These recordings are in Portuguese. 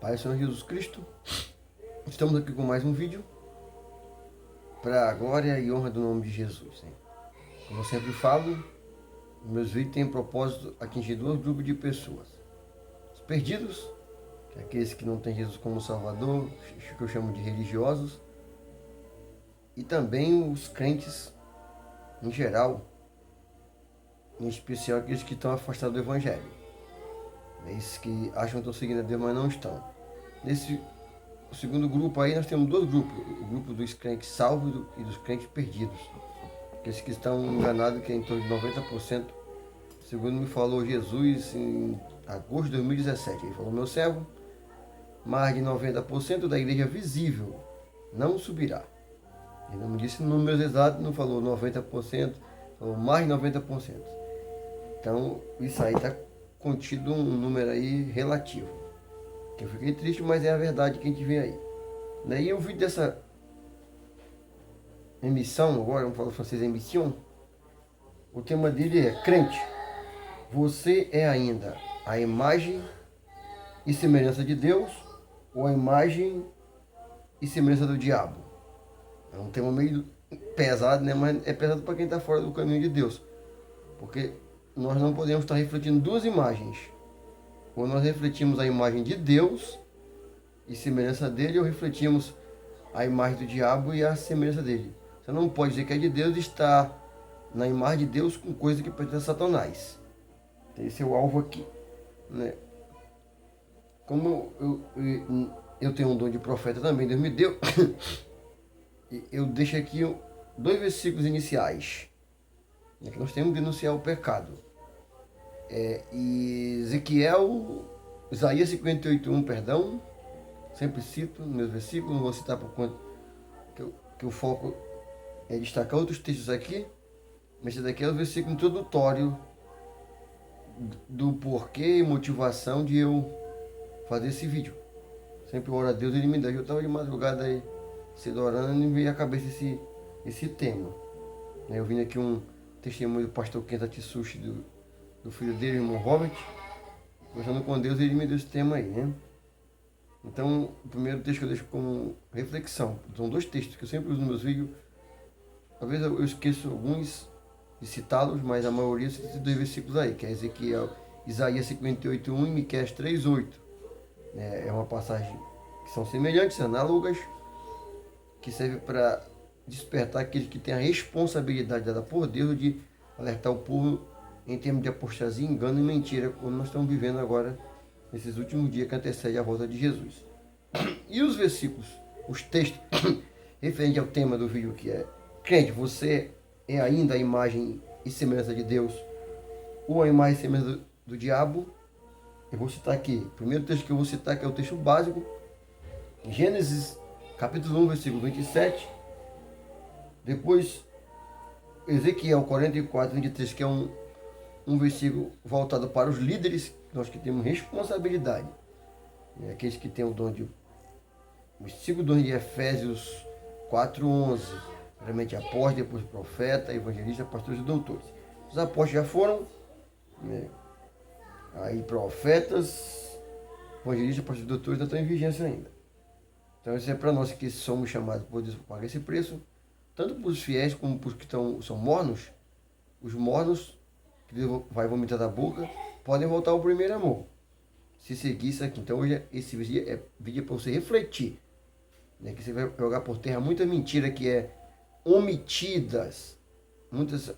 Pai do Senhor Jesus Cristo, estamos aqui com mais um vídeo para a glória e honra do nome de Jesus. Hein? Como eu sempre falo, meus vídeos têm o propósito de atingir dois grupos de pessoas. Os perdidos, que é aqueles que não têm Jesus como Salvador, que eu chamo de religiosos, e também os crentes em geral, em especial aqueles que estão afastados do Evangelho. Esses que acham que estão seguindo a Deus, mas não estão. Nesse segundo grupo aí, nós temos dois grupos. O grupo dos crentes salvos e dos crentes perdidos. Aqueles que estão enganados, que é em torno de 90%. Segundo me falou Jesus em agosto de 2017. Ele falou, meu servo, mais de 90% da igreja visível não subirá. Ele não me disse números exatos, não falou 90%, falou mais de 90%. Então, isso aí está contido um número aí relativo. Eu fiquei triste, mas é a verdade que a gente vê aí. Daí o vídeo dessa emissão, agora vamos falar francês, emission, o tema dele é crente, você é ainda a imagem e semelhança de Deus ou a imagem e semelhança do diabo? É um tema meio pesado, né? Mas é pesado para quem está fora do caminho de Deus. Porque nós não podemos estar refletindo duas imagens. Ou nós refletimos a imagem de Deus e semelhança dele, ou refletimos a imagem do diabo e a semelhança dele. Você não pode dizer que é de Deus e estar na imagem de Deus com coisa que pertence a Satanás. Esse é o alvo aqui. Né? Como eu tenho um dom de profeta também, Deus me deu, eu deixo aqui dois versículos iniciais. Que nós temos que denunciar o pecado. E Isaías 58:1, perdão, sempre cito nos meus versículos, não vou citar por conta que o foco é destacar outros textos aqui, mas esse daqui é o versículo introdutório do porquê e motivação de eu fazer esse vídeo. Sempre oro a Deus e Ele me dá. Eu estava de madrugada aí, cedo orando, e me veio à cabeça esse tema. Eu vim aqui um testemunho do pastor Kenta Tsushi, do filho dele, irmão Robert, conversando com Deus, e ele me deu esse tema aí, né? Então, o primeiro texto que eu deixo como reflexão, são dois textos que eu sempre uso nos meus vídeos. Às vezes eu esqueço alguns de citá-los, mas a maioria são esses dois versículos aí, que é Isaías 58:1 e Miqueias 3:8. É uma passagem que são semelhantes, análogas, que serve para despertar aqueles que têm a responsabilidade dada por Deus de alertar o povo em termos de apostasia, engano e mentira, como nós estamos vivendo agora, nesses últimos dias que antecedem a volta de Jesus. E os versículos, os textos, referente ao tema do vídeo, que é crente, você é ainda a imagem e semelhança de Deus ou a imagem e semelhança do diabo? Eu vou citar aqui, o primeiro texto que eu vou citar, que é o texto básico, Gênesis capítulo 1, versículo 27, depois Ezequiel 44:23, que é um versículo voltado para os líderes, nós que temos responsabilidade, aqueles que têm o dom de, os 5 dons de Efésios 4:11, primeiramente apóstolos, depois profeta, evangelista, pastores e doutores. Os apóstolos já foram, aí profetas, evangelistas, pastores e doutores ainda estão em vigência ainda. Então isso é para nós que somos chamados por Deus para pagar esse preço, tanto para os fiéis como para os que são mornos. Os mornos, que Deus vai vomitar da boca, podem voltar ao primeiro amor, se seguir isso aqui. Então hoje esse vídeo é para você refletir, que você vai jogar por terra muita mentira que é omitidas, muitas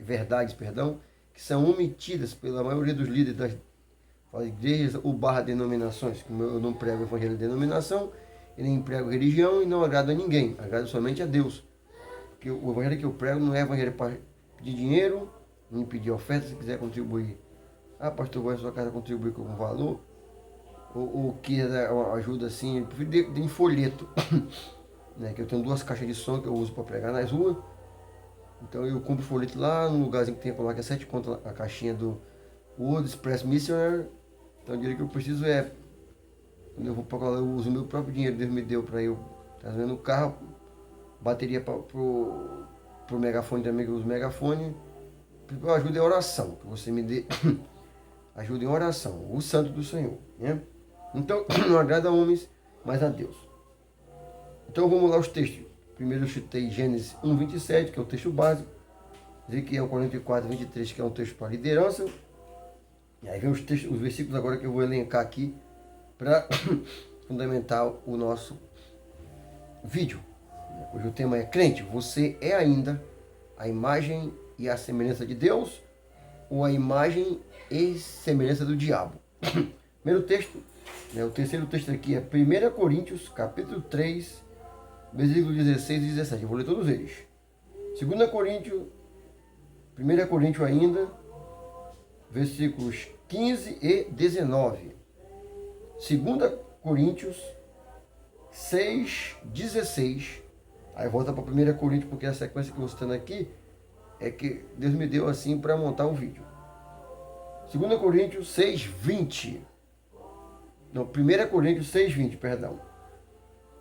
verdades, perdão, que são omitidas pela maioria dos líderes das igrejas ou denominações. Como eu não prego o evangelho de denominação, eu nem prego religião e não agrado a ninguém, agrado somente a Deus. Porque o evangelho que eu prego não é evangelho para pedir dinheiro, nem pedir oferta. Se quiser contribuir, pastor, vai à sua casa contribuir com algum valor, ou queira uma ajuda assim, eu prefiro de folheto, que eu tenho 2 caixas de som que eu uso para pregar nas ruas. Então eu compro folheto lá no lugarzinho que tem lá, que é 7 conto a caixinha do World Express Missionary. Então o dinheiro que eu preciso quando eu vou para lá, eu uso o meu próprio dinheiro, Deus me deu para eu trazer no carro, bateria pro megafone também, que eu uso megafone. Eu ajudo em oração, que você me dê ajuda em oração, o santo do Senhor, né? Então, não agrada a homens, mas a Deus. Então vamos lá os textos. Primeiro eu citei Gênesis 1, 27, que é o texto básico. Ezequiel 44, 23, que é um texto para liderança. E aí vem os versículos agora que eu vou elencar aqui para fundamentar o nosso vídeo. Hoje o tema é: crente, você é ainda a imagem e a semelhança de Deus ou a imagem e semelhança do diabo? Primeiro texto, o terceiro texto aqui é 1 Coríntios, capítulo 3, versículo 16 e 17. Eu vou ler todos eles. 2 Coríntios, 1 Coríntios ainda, versículos 15 e 19. 2 Coríntios 6, 16. Aí volta para 1 Coríntios, porque a sequência que eu estou citando aqui é que Deus me deu assim para montar o vídeo. 2 Coríntios 6, 20. Não, 1 Coríntios 6, 20, perdão.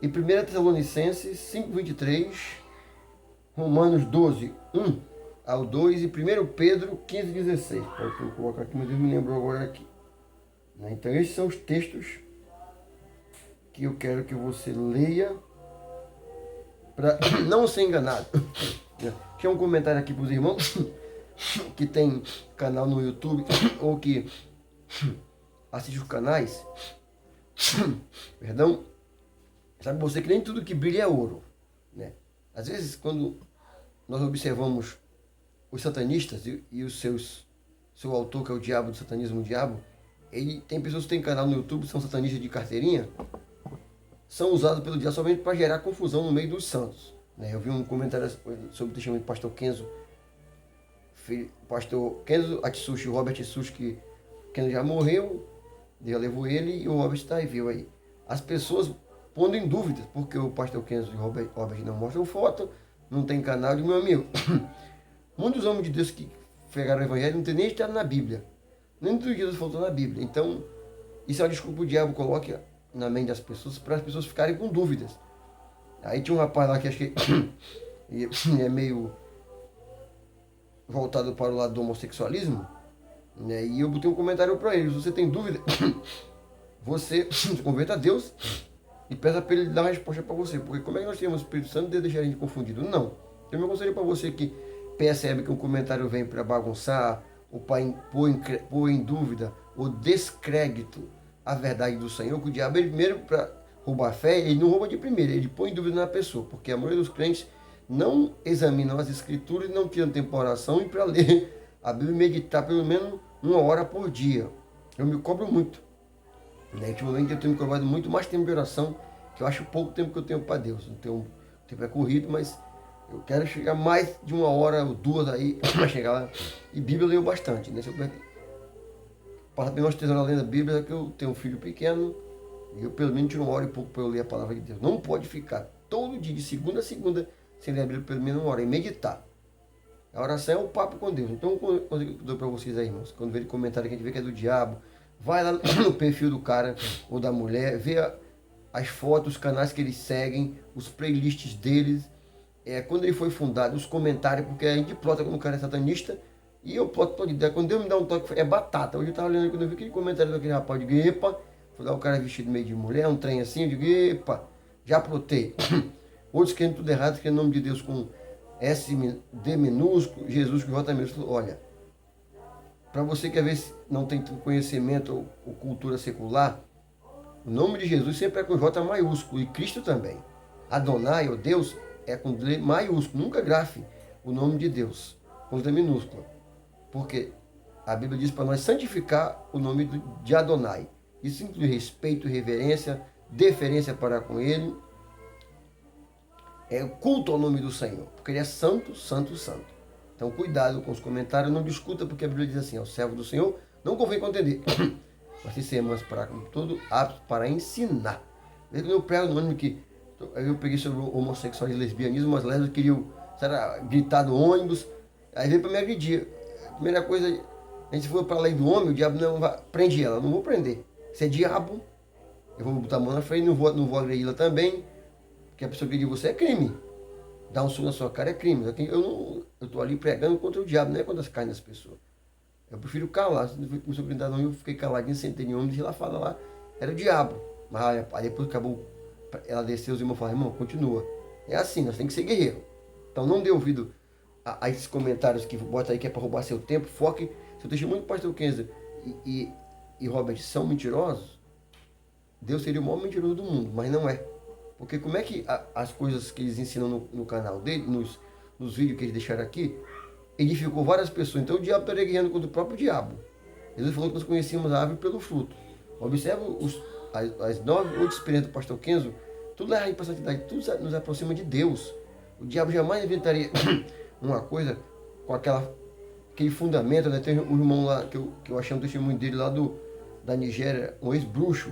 E 1 Tessalonicenses 5, 23. Romanos 12, 1 ao 2. E 1 Pedro 15, 16. Vou colocar aqui, mas Deus me lembrou agora aqui. Então esses são os textos que eu quero que você leia para não ser enganado. Tinha um comentário aqui para os irmãos que tem canal no YouTube ou que assiste os canais. Perdão. Sabe você que nem tudo que brilha é ouro, né? Às vezes quando nós observamos os satanistas e os seu autor, que é o diabo do satanismo, o diabo, ele tem pessoas que têm canal no YouTube, são satanistas de carteirinha, são usados pelo diabo somente para gerar confusão no meio dos santos, né? Eu vi um comentário sobre o testemunho do pastor Kenzo, pastor Kenzo Atsushi, o Robert Atsushi, que Kenzo já morreu, Deus levou ele e o Robert está vivo aí. As pessoas pondo em dúvidas, porque o pastor Kenzo e o Robert não mostram foto, não tem canal de meu amigo. Muitos homens de Deus que pregaram o evangelho não tem nem estado na Bíblia. Nem tudo que Jesus faltou na Bíblia. Então, isso é uma desculpa que o diabo coloca na mente das pessoas para as pessoas ficarem com dúvidas. Aí tinha um rapaz lá que acho que é meio voltado para o lado do homossexualismo, né? E eu botei um comentário para ele: se você tem dúvida, você se converta a Deus e peça para ele dar uma resposta para você. Porque como é que nós temos o Espírito Santo de deixar a gente confundido? Não. Eu me aconselho para você que percebe que um comentário vem para bagunçar, ou para pôr em dúvida, ou descrédito a verdade do Senhor, que o diabo, ele primeiro, para roubar a fé, ele não rouba de primeira, ele põe em dúvida na pessoa, porque a maioria dos crentes não examinam as escrituras e não tiram tempo para oração e para ler a Bíblia e meditar pelo menos 1 hora por dia. Eu me cobro muito. Ultimamente eu tenho me cobrado muito mais tempo de oração, que eu acho pouco tempo que eu tenho para Deus. Não tenho, o tempo é corrido, mas eu quero chegar mais de 1 hora ou 2 aí para chegar lá. E Bíblia eu leio bastante, né? Se eu passo bem umas 3 horas lendo a Bíblia, que eu tenho um filho pequeno, e eu pelo menos tiro 1 hora e pouco para eu ler a palavra de Deus. Não pode ficar todo dia, de segunda a segunda, sem ler a Bíblia pelo menos 1 hora, e meditar. A oração é um papo com Deus. Então, quando eu dou para vocês aí, irmãos, quando vê comentário que a gente vê que é do diabo, vai lá no perfil do cara ou da mulher, vê as fotos, os canais que eles seguem, os playlists deles, quando ele foi fundado, os comentários, porque a gente plota quando o cara é satanista, e eu ploto toda ideia. Quando Deus me dá um toque, é batata. Hoje eu estava lendo, quando eu vi aquele comentário daquele rapaz, eu digo: epa, foi lá o cara vestido meio de mulher, um trem assim, eu digo: epa, já plotei. Outros querem tudo errado, querem o nome de Deus com D minúsculo, Jesus com J minúsculo. Olha, para você que às vezes não tem conhecimento ou cultura secular, o nome de Jesus sempre é com J maiúsculo, e Cristo também. Adonai, ou Deus, é com D maiúsculo. Nunca grafe o nome de Deus com D minúscula. Porque a Bíblia diz para nós santificar o nome de Adonai. Isso inclui respeito, reverência, deferência para com ele. É culto ao nome do Senhor, porque ele é santo, santo, santo. Então cuidado com os comentários, não discuta, porque a Bíblia diz assim: ao servo do Senhor não convém contender, mas se sermos para todo apto para ensinar. Desde que eu prego no ônibus que eu peguei sobre o homossexualismo e lesbianismo, mas lésbicas queriam gritar no ônibus, aí veio para me agredir. A primeira coisa, a gente foi para a lei do homem, o diabo não vai prende ela, não vou prender. Se é diabo, eu vou botar a mão na frente, não vou agredir ela também, porque a pessoa agredir você é crime. Dar um soco na sua cara é crime. Eu estou ali pregando contra o diabo, não é contra as carnes das pessoas. Eu prefiro calar. Se não começou a gritar, não, eu fiquei caladinho, sentei em homem, deixei ela falar lá, era o diabo. Mas aí depois acabou, ela desceu, os irmãos falaram, irmão, continua. É assim, nós temos que ser guerreiro. Então não dê ouvido a esses comentários que bota aí que é para roubar seu tempo. Foque, seu testemunho do pastor Kenzo e Robert são mentirosos, Deus seria o maior mentiroso do mundo, mas não é. Porque como é que as coisas que eles ensinam no canal dele, nos vídeos que eles deixaram aqui, edificou várias pessoas. Então o diabo está guerreando contra o próprio diabo. Jesus falou que nós conhecíamos a árvore pelo fruto. Observa as 9, 8 experiências do pastor Kenzo, tudo leva para a santidade, tudo nos aproxima de Deus. O diabo jamais inventaria uma coisa com aquele fundamento, né? Tem um irmão lá, que eu achei um testemunho dele lá da Nigéria, um ex-bruxo,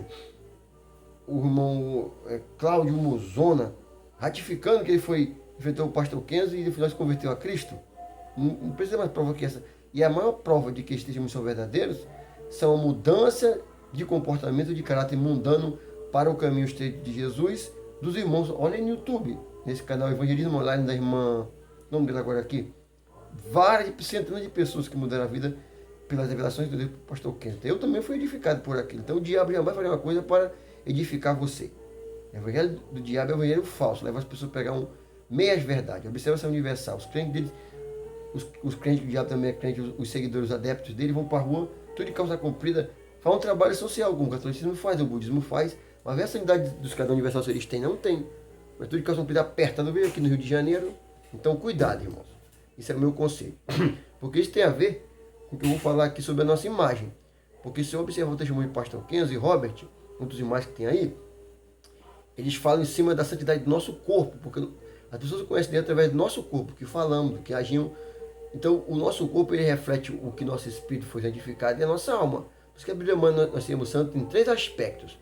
o irmão Cláudio Mozona, ratificando que ele enfrentou o pastor Kenzo e no final se converteu a Cristo. Não precisa mais prova que essa. E a maior prova de que esses testemunhos são verdadeiros são a mudança de comportamento de caráter mundano para o caminho estreito de Jesus dos irmãos. Olha aí no YouTube, nesse canal Evangelismo Online da irmã, o nome dela agora aqui, centenas de pessoas que mudaram a vida pelas revelações do pastor Kenzo. Eu também fui edificado por aquilo. Então o diabo jamais faria uma coisa para edificar você. O evangelho do diabo é o evangelho falso, leva as pessoas a pegar meias verdades. Observa essa universal. Os crentes dele, os crentes do diabo também é crente, os seguidores, os adeptos dele vão para a rua, tudo de calça comprida, faz um trabalho social, como o catolicismo faz, o budismo faz, mas essa unidade dos cada universal que eles têm, não tem. Mas tudo de calça comprida aperta, não veio aqui no Rio de Janeiro. Então cuidado, irmãos. Isso é o meu conselho. Porque isso tem a ver com o que eu vou falar aqui sobre a nossa imagem. Porque se eu observar o testemunho de pastor Kenzo e Robert, outros imagens que tem aí, eles falam em cima da santidade do nosso corpo, porque as pessoas conhecem Deus através do nosso corpo, que falamos, que agimos. Então, o nosso corpo, ele reflete o que nosso espírito foi santificado e a nossa alma. Por isso que a Bíblia manda nós sermos santos em 3 aspectos.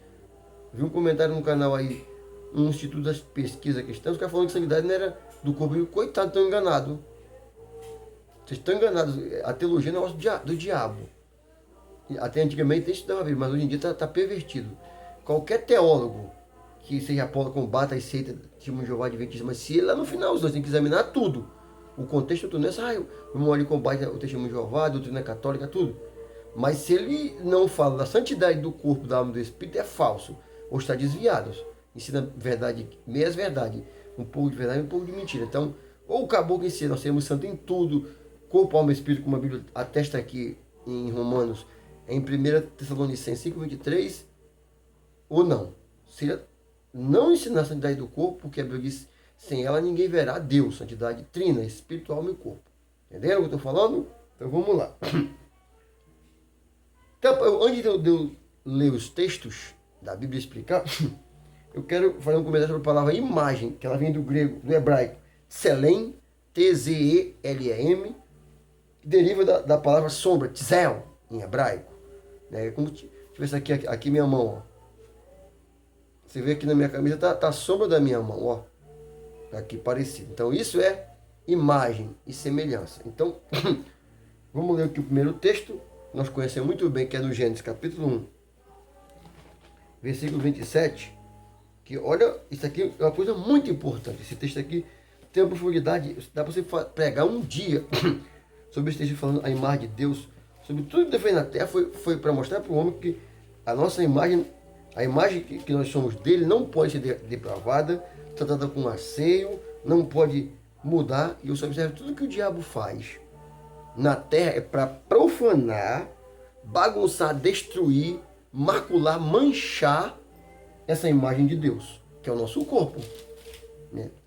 Vi um comentário no canal aí, um instituto das pesquisas cristãs, os caras falando que santidade não era do corpo, e coitado, estão enganados. Vocês estão enganados, a teologia é um negócio do diabo. Até antigamente isso dava a ver, mas hoje em dia está pervertido. Qualquer teólogo que seja combata a seita de Jeová Adventista, mas se ele lá no final, nós temos que examinar tudo. O contexto tudo, não é só, o irmão ali combate o testemunho de Jeová, a doutrina católica, tudo. Mas se ele não fala da santidade do corpo, da alma e do espírito, é falso. Ou está desviado. Ensina verdade, meias verdade, um pouco de verdade e um pouco de mentira. Então, ou o caboclo ensina, nós seremos santos em tudo, corpo, alma e espírito, como a Bíblia atesta aqui em Romanos, em 1 Tessalonicenses 5:23, ou não. Se não ensinar a santidade do corpo, porque a Bíblia diz, sem ela ninguém verá Deus, santidade trina, espírito, alma e corpo. Entenderam o que eu estou falando? Então vamos lá. Então, antes de eu ler os textos da Bíblia e explicar, eu quero fazer um comentário sobre a palavra imagem, que ela vem do grego, do hebraico, tselem, T-Z-E-L-E-M, que deriva da palavra sombra, tzel, em hebraico. É como se tivesse aqui minha mão, ó. Você vê aqui na minha camisa, tá a sombra da minha mão, ó. Tá aqui parecido. Então isso é imagem e semelhança. Então, vamos ler aqui o primeiro texto. Nós conhecemos muito bem, que é no Gênesis capítulo 1, versículo 27. Que olha, isso aqui é uma coisa muito importante. Esse texto aqui tem uma profundidade, dá para você pregar um dia sobre esse texto falando a imagem de Deus, sobre tudo que Deus fez na terra, foi para mostrar para o homem que a nossa imagem, a imagem que nós somos dele, não pode ser depravada, tratada com asseio, não pode mudar. E você observa tudo que o diabo faz na terra é para profanar, bagunçar, destruir, macular, manchar essa imagem de Deus, que é o nosso corpo.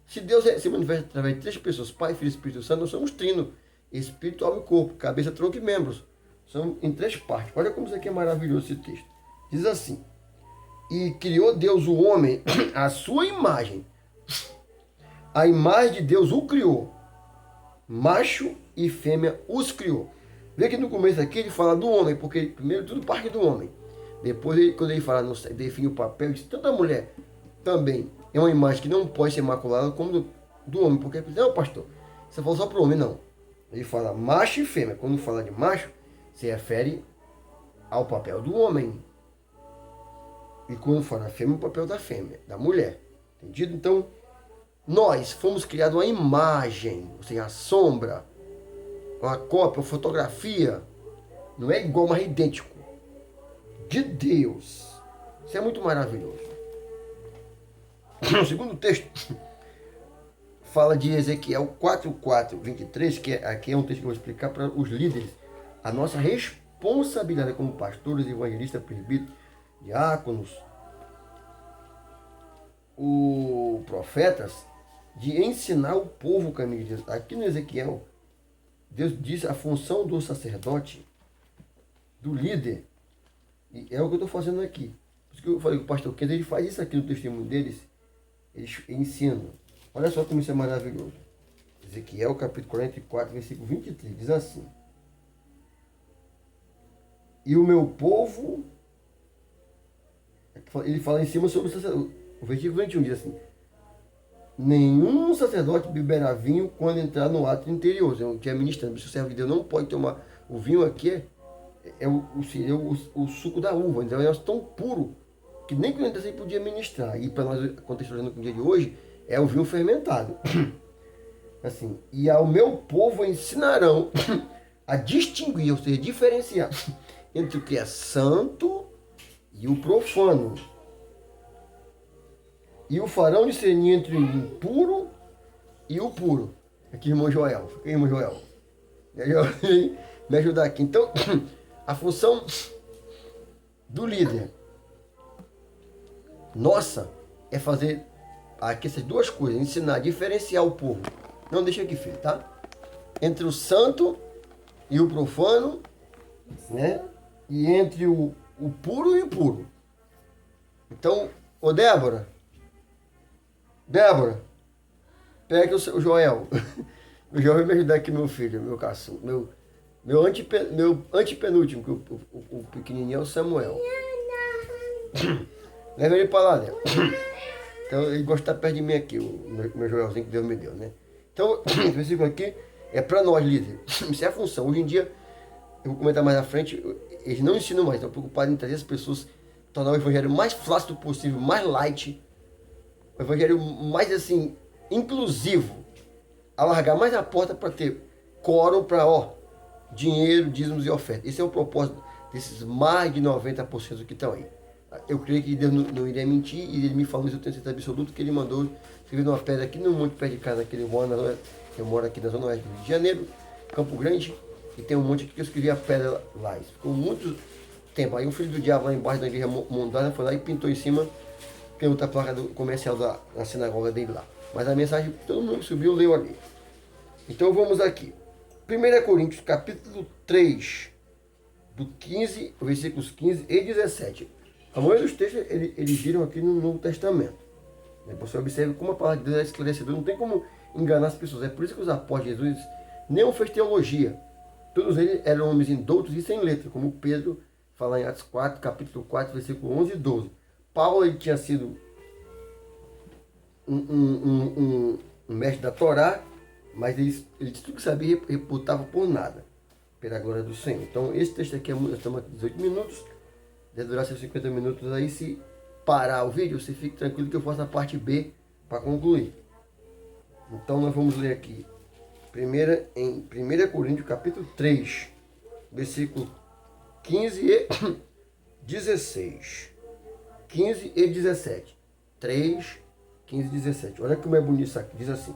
Se Deus se manifesta através de 3 pessoas, Pai, Filho e Espírito Santo, nós somos trino, espírito, alma e corpo, cabeça, tronco e membros. São em 3 partes. Olha como isso aqui é maravilhoso esse texto. Diz assim: e criou Deus o homem à sua imagem. A imagem de Deus o criou. Macho e fêmea os criou. Vê que no começo aqui ele fala do homem, porque primeiro tudo parte do homem. Depois, quando ele fala, define o papel, diz tanto a mulher também é uma imagem que não pode ser maculada como do homem. Porque, não, pastor, você falou só para o homem, não. Ele fala macho e fêmea. Quando fala de macho, se refere ao papel do homem. E quando fala fêmea, o papel da fêmea, da mulher. Entendido? Então, nós fomos criados uma imagem, ou seja, a sombra, uma cópia, uma fotografia. Não é igual, mas é idêntico. De Deus. Isso é muito maravilhoso. O segundo texto fala de Ezequiel 4:23, que aqui é um texto que eu vou explicar para os líderes. A nossa responsabilidade como pastores, evangelistas, presbíteros, diáconos, profetas, de ensinar o povo o caminho de Deus. Aqui no Ezequiel, Deus diz a função do sacerdote, do líder. E é o que eu estou fazendo aqui. Por isso que eu falei que o pastor Kennedy, ele faz isso aqui no testemunho deles. Eles ensinam. Olha só como isso é maravilhoso. Ezequiel capítulo 44, versículo 23, diz assim: e o meu povo, ele fala em cima sobre o sacerdote. O versículo 21 diz assim: nenhum sacerdote beberá vinho quando entrar no ato interior, que é ministrando. Se o servo de Deus não pode tomar o vinho aqui, o suco da uva. Então é tão puro que nem quando ele podia ministrar. E para nós, contextualizando com o dia de hoje, é o vinho fermentado. Assim, e ao meu povo ensinarão a distinguir, ou seja, diferenciar entre o que é santo e o profano. E o farão discernir entre o impuro e o puro. Aqui, irmão Joel. Fica aí, irmão Joel. Me ajudar aqui. Então, a função do líder nossa é fazer aqui essas duas coisas, ensinar, diferenciar o povo. Não deixa aqui, filho, tá? Entre o santo e o profano, né? E entre o puro e o puro. Então, ô Débora, pega o Joel. O Joel vai me ajudar aqui, meu filho, meu caçula, meu antepenúltimo, que o pequenininho é o Samuel. Leva ele para lá, né? Então ele gosta de estar perto de mim aqui, o meu Joelzinho que Deus me deu, né? Então, esse versículo aqui é para nós, líderes. Isso é a função. Hoje em dia, eu vou comentar mais à frente, eles não ensinam mais, estão preocupados em trazer as pessoas, tornar o evangelho mais fácil possível, mais light, o evangelho mais assim, inclusivo, alargar mais a porta para ter quórum para, dinheiro, dízimos e ofertas. Esse é o propósito desses mais de 90% que estão aí. Eu creio que Deus não iria mentir, e ele me falou isso, eu tenho certeza absoluta, que ele mandou escrever numa pedra aqui no monte perto de casa, que ele mora, eu moro aqui na zona oeste do Rio de Janeiro, Campo Grande, e tem um monte aqui que eu escrevi a pedra lá. Isso ficou muito tempo. Aí o filho do diabo lá embaixo da igreja montada foi lá e pintou em cima, tem outra placa do comercial da sinagoga dele lá. Mas a mensagem, todo mundo que subiu, leu ali. Então vamos aqui. 1 Coríntios capítulo 3, do 15, versículos 15 e 17. A maioria dos textos, eles giram aqui no Novo Testamento. Você observa como a palavra de Deus é esclarecedora, não tem como enganar as pessoas. É por isso que os apóstolos de Jesus nenhum fez teologia. Todos eles eram homens indoutos e sem letra, como Pedro fala em Atos 4, capítulo 4, versículo 11 e 12. Paulo, ele tinha sido um mestre da Torá, mas ele disse tudo que sabia e reputava por nada, pela glória do Senhor. Então, esse texto aqui, nós estamos aqui 18 minutos, deve durar seus 50 minutos aí. Se parar o vídeo, você fique tranquilo que eu faço a parte B para concluir. Então, nós vamos ler aqui, em 1 Coríntios, capítulo 3, versículo 15 e 16. 15 e 17. 3, 15 e 17. Olha como é bonito isso aqui. Diz assim.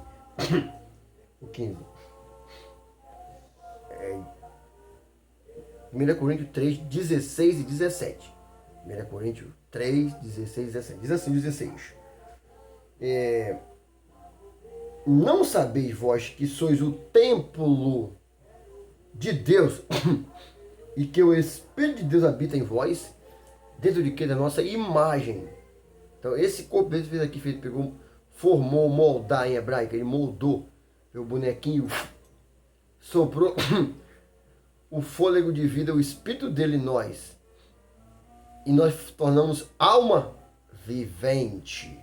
O 15. 1 Coríntios 3, 16 e 17. 1 Coríntios 3, 16 e 17. Diz assim, 16. Não sabeis vós que sois o templo de Deus e que o Espírito de Deus habita em vós, dentro de que? Da nossa imagem. Então esse corpo que fez aqui, pegou, formou, moldar em hebraico, ele moldou o bonequinho, soprou o fôlego de vida, o Espírito dele em nós, e nós tornamos alma vivente.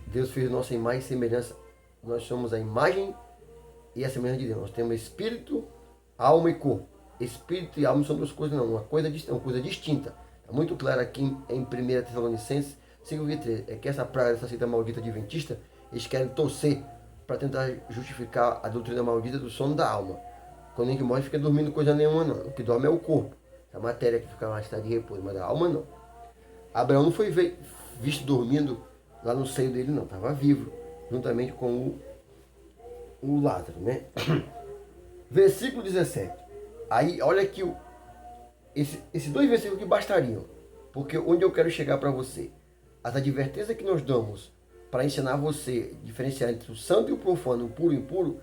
Deus fez nossa imagem e semelhança. Nós somos a imagem e a semelhança de Deus. Nós temos espírito, alma e corpo. Espírito e alma não são duas coisas, não. Uma coisa distinta. Está muito claro aqui em 1 Tessalonicenses 5:3. É que essa praga, essa seita maldita adventista, eles querem torcer para tentar justificar a doutrina maldita do sono da alma. Quando a gente morre, fica dormindo coisa nenhuma, não. O que dorme é o corpo. A matéria que fica lá está de repouso, mas a alma não. Abraão não foi visto dormindo lá no seio dele, não. Estava vivo, juntamente com o Lázaro, né? Versículo 17. Aí, olha aqui, esses dois versículos que bastariam. Porque onde eu quero chegar para você? As advertências que nós damos para ensinar você a diferenciar entre o santo e o profano, o puro e o impuro,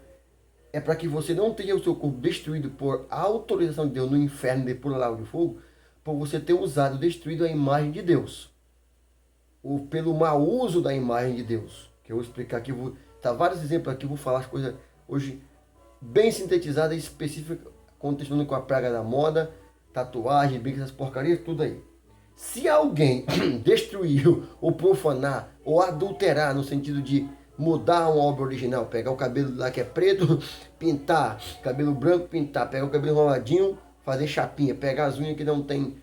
é para que você não tenha o seu corpo destruído por autorização de Deus no inferno depois do lago de fogo, por você ter usado, destruído a imagem de Deus. Ou pelo mau uso da imagem de Deus. Que eu vou explicar aqui, vou dar vários exemplos aqui, vou falar as coisas hoje bem sintetizadas e específicas, contextuando com a praga da moda, tatuagem, brinco, essas porcarias, tudo aí. Se alguém destruir ou profanar ou adulterar no sentido de mudar uma obra original, pegar o cabelo lá que é preto, pintar, cabelo branco, pintar, pegar o cabelo enroladinho, fazer chapinha, pegar as unhas que não tem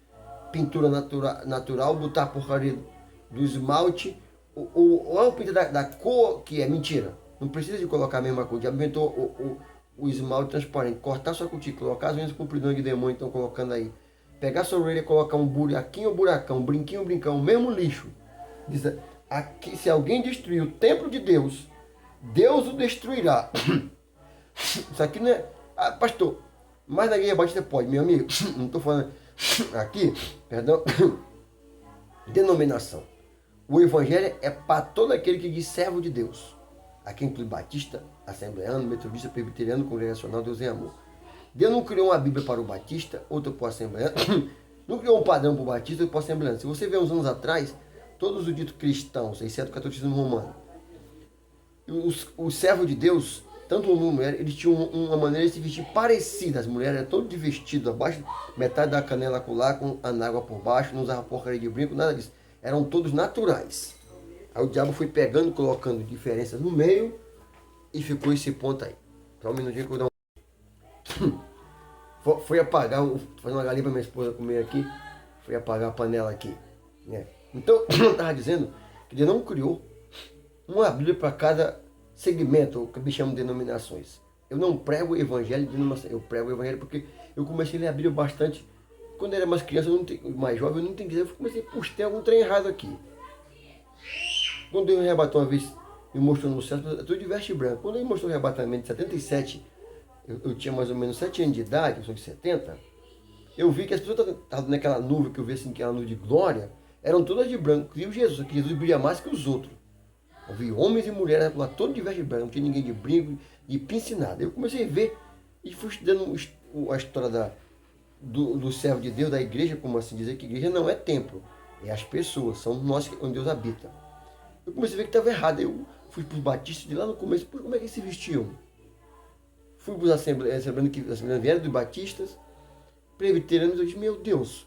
pintura natural, botar a porcaria do esmalte, ou a pinta da cor, que é mentira. Não precisa de colocar a mesma cor. Já inventou o esmalte transparente, cortar sua cutícula, colocar as unhas compridões de demônio, estão colocando aí. Pegar sua orelha e colocar um buraquinho ou buracão, um brinquinho ou brincão, o mesmo lixo. Diz, aqui, se alguém destruir o templo de Deus, Deus o destruirá. Isso aqui não é... Ah, pastor, mas na igreja batista pode, meu amigo. Não estou falando aqui, perdão. Denominação. O evangelho é para todo aquele que diz servo de Deus. Aqui inclui batista, assembleano, metodista, presbiteriano, congregacional, Deus em amor. Deus não criou uma Bíblia para o batista, outra para o assembleano. Não criou um padrão para o batista e para o assembleano. Se você vê uns anos atrás, todos os ditos cristãos, exceto o catolicismo romano, os servos de Deus, tanto homem como mulher, eles tinham uma maneira de se vestir parecida. As mulheres eram todas de vestido, abaixo, metade da canela colar, com anágua por baixo, não usavam porcaria de brinco, nada disso. Eram todos naturais. Aí o diabo foi pegando, colocando diferenças no meio e ficou esse ponto aí. Só um minutinho que eu vou dar Fui apagar, fazer uma galinha para minha esposa comer aqui, fui apagar a panela aqui. Né? Então, eu estava dizendo que Deus não criou uma Bíblia para cada segmento, que me chamam de denominações. Eu não prego o evangelho de denominação, eu prego o evangelho porque eu comecei a ler a Bíblia bastante. Quando eu era mais criança, mais jovem, eu não entendia. Eu comecei, puxa, tem algum trem errado aqui. Quando Deus me arrebatou uma vez, me mostrou no céu, eu estou de veste branca. Quando ele mostrou o arrebatamento de 77, eu tinha mais ou menos 7 anos de idade, eu sou de 70, eu vi que as pessoas estavam naquela nuvem, que eu vi assim, que era uma nuvem de glória, eram todas de branco, viu Jesus, que Jesus brilha mais que os outros. Eu vi homens e mulheres lá, todos de veste branca, não tinha ninguém de brinco, de pince nada. Eu comecei a ver e fui estudando a história do servo de Deus, da igreja, como assim dizer, que igreja não é templo, é as pessoas, são nós onde Deus habita. Eu comecei a ver que estava errado, eu fui para os batistas de lá no começo, como é que eles se vestiam? Fui para os assembleanos que vieram dos batistas, presbiterianos, eu disse, meu Deus,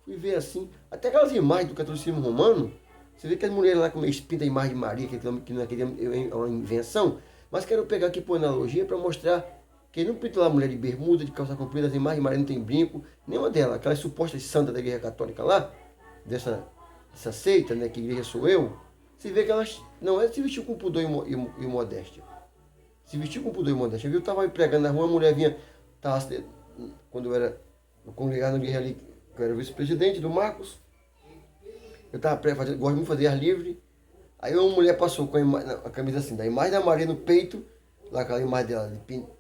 fui ver assim, até aquelas imagens do catolicismo romano, você vê que as mulheres lá com espinta a imagem de Maria, que não é uma invenção, mas quero pegar aqui por analogia para mostrar que ele não pinta lá a mulher de bermuda, de calça comprida, as imagens de Maria não tem brinco, nenhuma delas, aquelas supostas santas da igreja católica lá, dessa seita, né, que igreja sou eu, você vê que elas não é se vestir com pudor e modéstia. Se vestiu com pudor e modéstia. Eu estava pregando na rua, a mulher vinha, quando eu congregado na igreja ali, eu era vice-presidente do Marcos, eu estava gosto muito de fazer ar livre, aí uma mulher passou com a camisa assim, da imagem da Maria no peito, lá aquela imagem dela,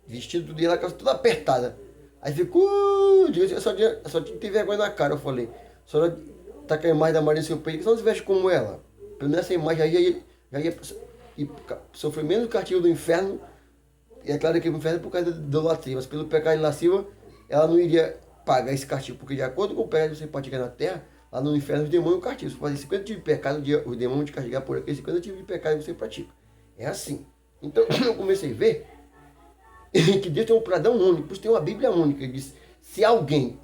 vestido tudo, e ela toda apertada. Aí ficou, eu só tinha que ter vergonha na cara, eu falei, a senhora tá com a imagem da Maria no seu peito, que você não se veste como ela. Pelo menos essa imagem aí já ia sofrer menos o castigo do inferno. E é claro que o inferno é por causa da idolatria, mas pelo pecado lascivo, ela não iria pagar esse castigo, porque de acordo com o pecado que você pratica na terra, lá no inferno os demônios castigam. Se você fazer 50 tipos de pecado, os demônios vão te castigar por aqueles 50 tipos de pecado que você pratica. É assim. Então eu comecei a ver que Deus tem um pradão único, por isso tem uma Bíblia única. Ele diz, se alguém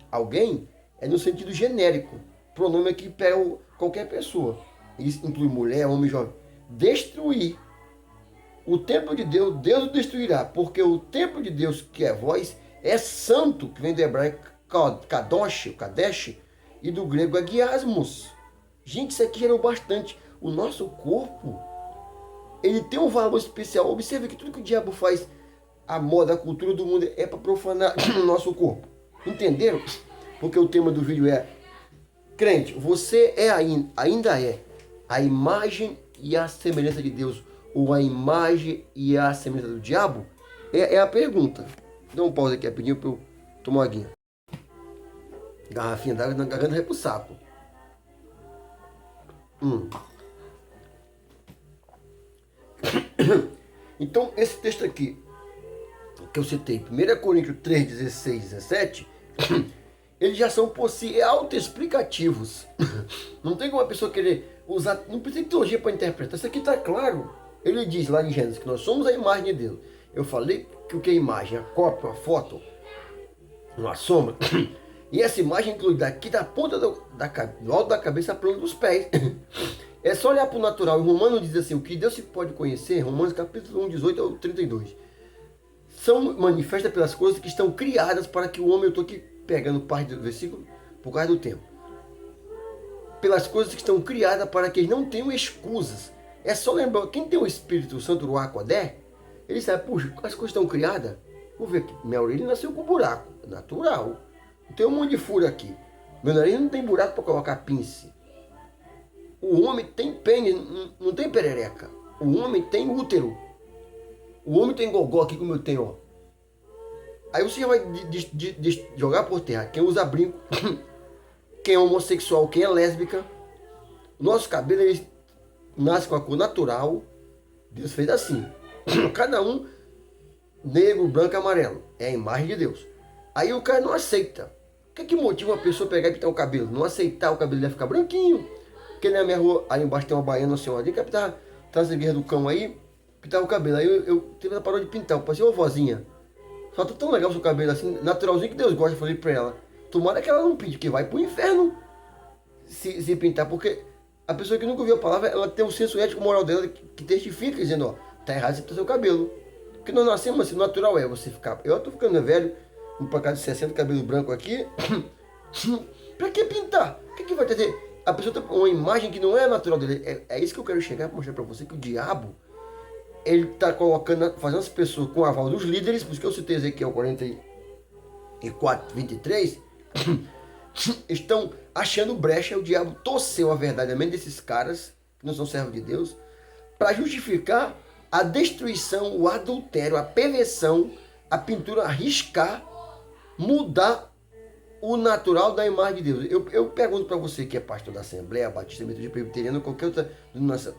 é no sentido genérico, pronome aqui pega qualquer pessoa. Isso inclui mulher, homem, jovem. Destruir o templo de Deus, Deus o destruirá, porque o templo de Deus, que é vós, é santo, que vem do hebraico Kadesh, e do grego Agiasmos. Gente, isso aqui gerou bastante. O nosso corpo, ele tem um valor especial. Observe que tudo que o diabo faz, a moda, a cultura do mundo, é para profanar o nosso corpo. Entenderam? Porque o tema do vídeo é Crente, você ainda é a imagem e a semelhança de Deus ou a imagem e a semelhança do diabo? É a pergunta. Dá um pause aqui rapidinho para eu tomar uma aguinha. Garrafinha d'água na garganta vai pro saco. Então, esse texto aqui, que eu citei, 1 Coríntios 3, 16, 17, eles já são por si autoexplicativos. Não tem como a pessoa querer usar, não precisa de teologia para interpretar. Isso aqui está claro. Ele diz lá em Gênesis que nós somos a imagem de Deus. Eu falei que o que é imagem? A cópia, uma foto, uma sombra. E essa imagem inclui daqui da ponta do alto da cabeça à planta dos pés. É só olhar para o natural. Em Romanos diz assim, o que Deus se pode conhecer, Romanos capítulo 1, 18 ao 32. São manifestas pelas coisas que estão criadas para que o homem, eu estou aqui pegando parte do versículo por causa do tempo. Pelas coisas que estão criadas para que eles não tenham escusas. É só lembrar, quem tem o Espírito Santo no Aquadé, ele sabe, puxa, as coisas estão criadas. Vou ver aqui, minha orelha nasceu com buraco, é natural. Não tem um monte de furo aqui. Meu nariz não tem buraco para colocar pince. O homem tem pênis, não tem perereca. O homem tem útero. O homem tem gogó aqui como eu tenho, ó. Aí você já vai jogar por terra quem usa brinco, quem é homossexual, quem é lésbica. Nosso cabelo ele nasce com a cor natural. Deus fez assim. Cada um negro, branco e amarelo. É a imagem de Deus. Aí o cara não aceita. O que motiva uma pessoa a pegar e pintar o cabelo? Não aceitar o cabelo dele ficar branquinho. Porque na minha rua, aí embaixo tem uma baiana senhora, que pintar traz a guerra do cão aí, pintar o cabelo. Aí eu tive a parou de pintar, eu passei uma vozinha. Só tá tão legal o seu cabelo assim, naturalzinho que Deus gosta, eu falei pra ela. Tomara que ela não pinte, que vai pro inferno se pintar, porque a pessoa que nunca ouviu a palavra, ela tem um senso ético moral dela que testifica, dizendo, ó, tá errado você pintar seu cabelo. Porque nós nascemos assim, o natural é você ficar. Eu tô ficando velho, indo pra casa de 60, cabelo branco aqui. Pra que pintar? O que vai trazer? A pessoa tem uma imagem que não é natural dele. É isso que eu quero chegar para mostrar para você, que o diabo, ele está colocando, fazendo as pessoas com o aval dos líderes, por isso que eu citei Ezequiel 44, 23, estão achando brecha. O diabo torceu a verdade, a mente desses caras, que não são servos de Deus, para justificar a destruição, o adultério, a perversão, a pintura, a riscar, mudar o natural da imagem de Deus. Eu pergunto para você que é pastor da Assembleia, Batista, Metodista, Presbiteriana, qualquer outra denominação.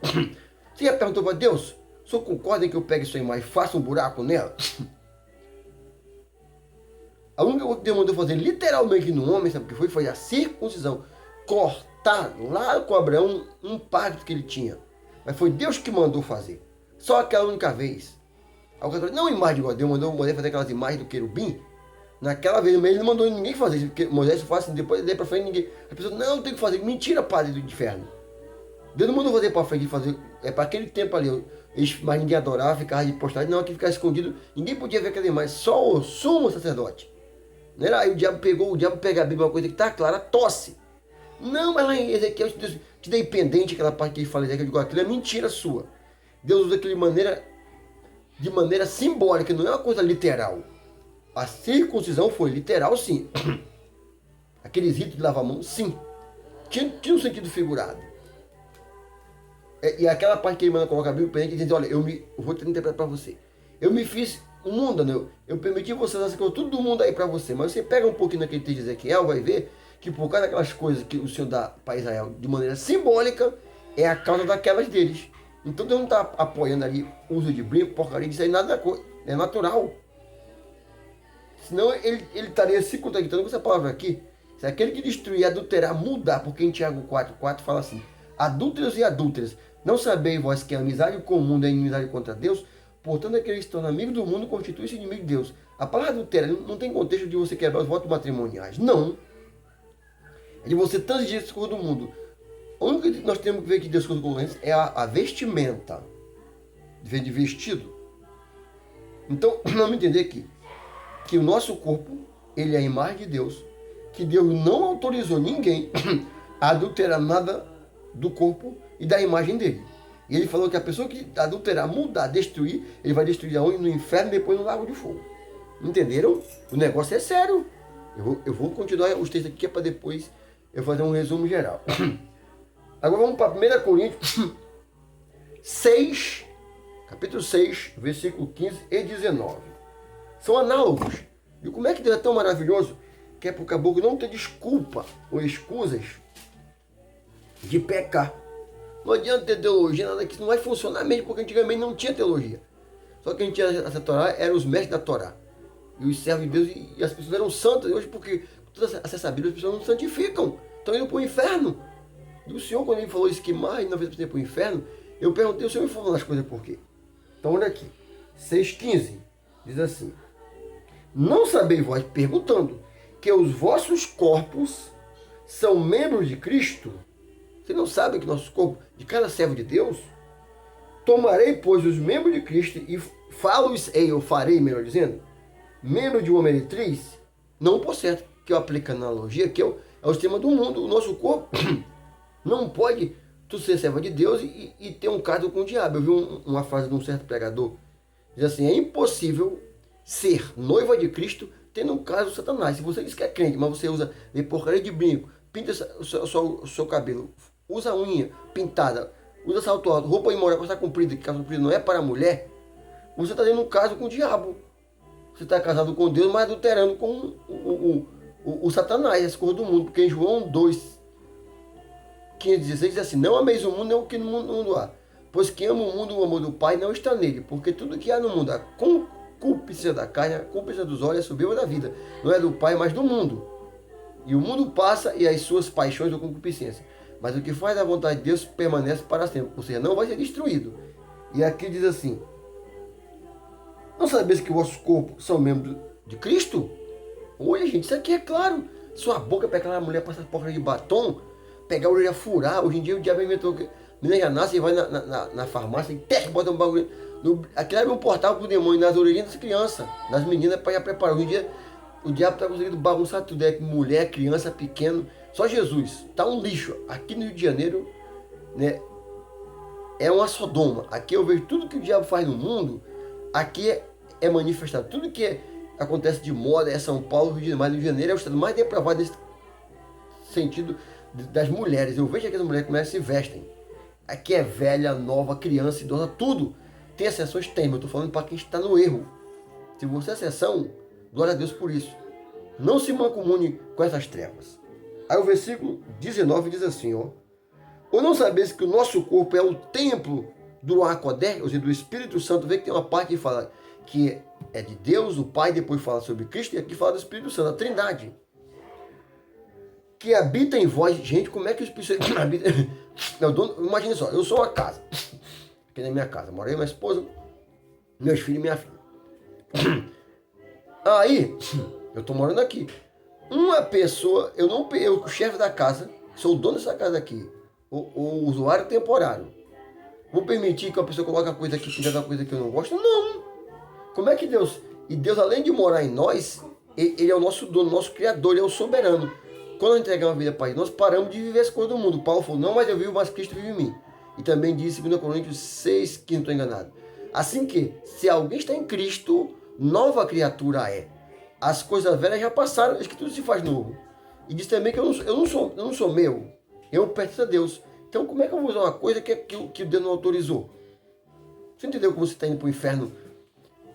Você já perguntou para Deus? O senhor concorda em que eu pegue sua imagem e faça um buraco nela? A única coisa que Deus mandou fazer literalmente no homem, sabe o que foi? Foi a circuncisão. Cortar lá com Abraão um pacto que ele tinha. Mas foi Deus que mandou fazer. Só aquela única vez. Não imagem igual Deus mandou Moisés fazer aquelas imagens do querubim. Naquela vez ele não mandou ninguém fazer isso, porque Moisés faz assim, depois daí pra frente ninguém. A pessoa, não, tem que fazer. Mentira, padre do inferno. Deus não mandou fazer pra frente, fazer. É para aquele tempo ali, mas ninguém adorava, ficava de postagem, não, aqui ficava escondido, ninguém podia ver aquela imagem, só o sumo sacerdote. Não era? Aí o diabo pega a Bíblia, uma coisa que tá clara, tosse. Não, mas lá em Ezequiel, Deus te dei pendente, aquela parte que ele fala, Ezequiel, digo, aquilo é mentira sua. Deus usa aquilo de maneira simbólica, não é uma coisa literal. A circuncisão foi literal, sim. Aqueles ritos de lavar a mão, sim. Tinha um sentido figurado. E aquela parte que ele manda colocar a Bíblia pendente, diz, olha, eu vou te interpretar para você. Eu me fiz o mundo, né? Eu permiti você nascer com tudo do mundo aí para você. Mas você pega um pouquinho naquele texto de Ezequiel, vai ver que por causa daquelas coisas que o Senhor dá para Israel de maneira simbólica, é a causa daquelas deles. Então Deus não está apoiando ali o uso de brinco, porcaria, isso aí nada é natural. Senão ele estaria se contraditando com essa palavra aqui. Se aquele que destruir, adulterar, mudar, porque em Tiago 4 fala assim, adúlteros e adúlteras, não sabeis vós que a amizade comum é inimizade contra Deus? Portanto, aqueles que estão amigos do mundo constituem-se inimigo de Deus. A palavra adultério não tem contexto de você quebrar os votos matrimoniais. Não. É de você transgredir as coisas do mundo. O único que nós temos que ver que Deus com é a vestimenta. De vestido. Então, vamos entender que o nosso corpo, ele é a imagem de Deus. Que Deus não autorizou ninguém a adulterar nada do corpo e da imagem dele. E ele falou que a pessoa que adulterar, mudar, destruir, ele vai destruir aonde? No inferno e depois no lago de fogo. Entenderam? O negócio é sério. Eu vou continuar os textos aqui, que é para depois eu vou fazer um resumo geral. Agora vamos para 1 Coríntios 6, capítulo 6, versículo 15 e 19. São análogos. E como é que Deus é tão maravilhoso que é para o caboclo não ter desculpa ou escusas de pecar. Não adianta ter teologia, nada que isso não vai funcionar mesmo, porque antigamente não tinha teologia. Só que a gente tinha essa Torá, eram os mestres da Torá. E os servos de Deus, e as pessoas eram santas. E hoje, porque toda essa Bíblia, as pessoas não santificam. Estão indo para o inferno. E o Senhor, quando ele falou isso, que mais não fez para ir para o inferno, eu perguntei, o Senhor me falou as coisas por quê? Então, olha aqui. 6,15 diz assim: não sabeis vós, perguntando, que os vossos corpos são membros de Cristo? Vocês não sabem que nossos corpos, de cada servo de Deus, tomarei, pois, os membros de Cristo e falo-os-ei, eu farei, melhor dizendo, membro de uma meretriz? Não por certo, que eu aplico a analogia, que é o sistema do mundo. O nosso corpo não pode tu ser servo de Deus e ter um caso com o diabo. Eu vi uma frase de um certo pregador, diz assim: é impossível ser noiva de Cristo tendo um caso com Satanás. Se você diz que é crente, mas você usa de porcaria de brinco, pinta o seu cabelo, usa unha pintada, usa salto alto, roupa imoral, calça comprida, que calça comprida não é para a mulher, você está tendo um caso com o diabo. Você está casado com Deus, mas adulterando com o Satanás, as coisas do mundo. Porque em João 2, 15, 16 diz assim: não ameis o mundo, nem o que no mundo há. Pois quem ama o mundo, o amor do Pai não está nele. Porque tudo que há no mundo, a concupiscência da carne, a concupiscência dos olhos, a soberba da vida, não é do Pai, mas do mundo. E o mundo passa e as suas paixões ou concupiscência. Mas o que faz a vontade de Deus permanece para sempre. Ou seja, não vai ser destruído. E aqui diz assim: não sabeis que vossos corpos são membros de Cristo? Olha, gente, isso aqui é claro. Sua boca para aquela mulher passar porca de batom, pegar a orelha furar. Hoje em dia o diabo inventou que a menina já nasce e vai na farmácia e bota um bagulho. Aquilo era um portal pro demônio nas orelhinhas das crianças, das meninas, para já preparar. Hoje em dia o diabo está conseguindo bagunçar tudo. É mulher, criança, pequeno. Só Jesus. Tá um lixo. Aqui no Rio de Janeiro, né, é uma Sodoma. Aqui eu vejo tudo que o diabo faz no mundo. Aqui é manifestado. Tudo que acontece de moda é São Paulo, Rio de Janeiro é o estado mais depravado nesse sentido das mulheres. Eu vejo que as mulheres como elas se vestem. Aqui é velha, nova, criança, idosa, tudo. Tem exceções? Tem, mas eu estou falando para quem está no erro. Se você é exceção, glória a Deus por isso. Não se mancomune com essas trevas. Aí o versículo 19 diz assim, ó: ou não sabeis que o nosso corpo é o templo do Ruach-Kodeh, ou seja, do Espírito Santo? Vê que tem uma parte que fala que é de Deus, o Pai, depois fala sobre Cristo, e aqui fala do Espírito Santo, a Trindade, que habita em vós. Gente, como é que o Espírito Santo habita? Imagina só, eu sou uma casa, aqui na minha casa, mora eu, minha esposa, meus filhos e minha filha. Aí, eu estou morando aqui. Uma pessoa, eu, o chefe da casa, sou o dono dessa casa aqui, o usuário temporário, vou permitir que uma pessoa coloque a coisa aqui, pintar uma coisa que eu não gosto? Não. Como é que Deus... E Deus, além de morar em nós, Ele é o nosso dono, nosso Criador, Ele é o soberano. Quando nós entregamos a vida para Ele, nós paramos de viver as coisas do mundo. Paulo falou: não, mas eu vivo, mas Cristo vive em mim. E também diz em 2 Coríntios 6, que não estou enganado. Assim que, se alguém está em Cristo, nova criatura é. As coisas velhas já passaram, diz que tudo se faz novo. E diz também que eu não sou meu, eu pertenço a Deus. Então como é que eu vou usar uma coisa que Deus não autorizou? Você entendeu como você está indo para o inferno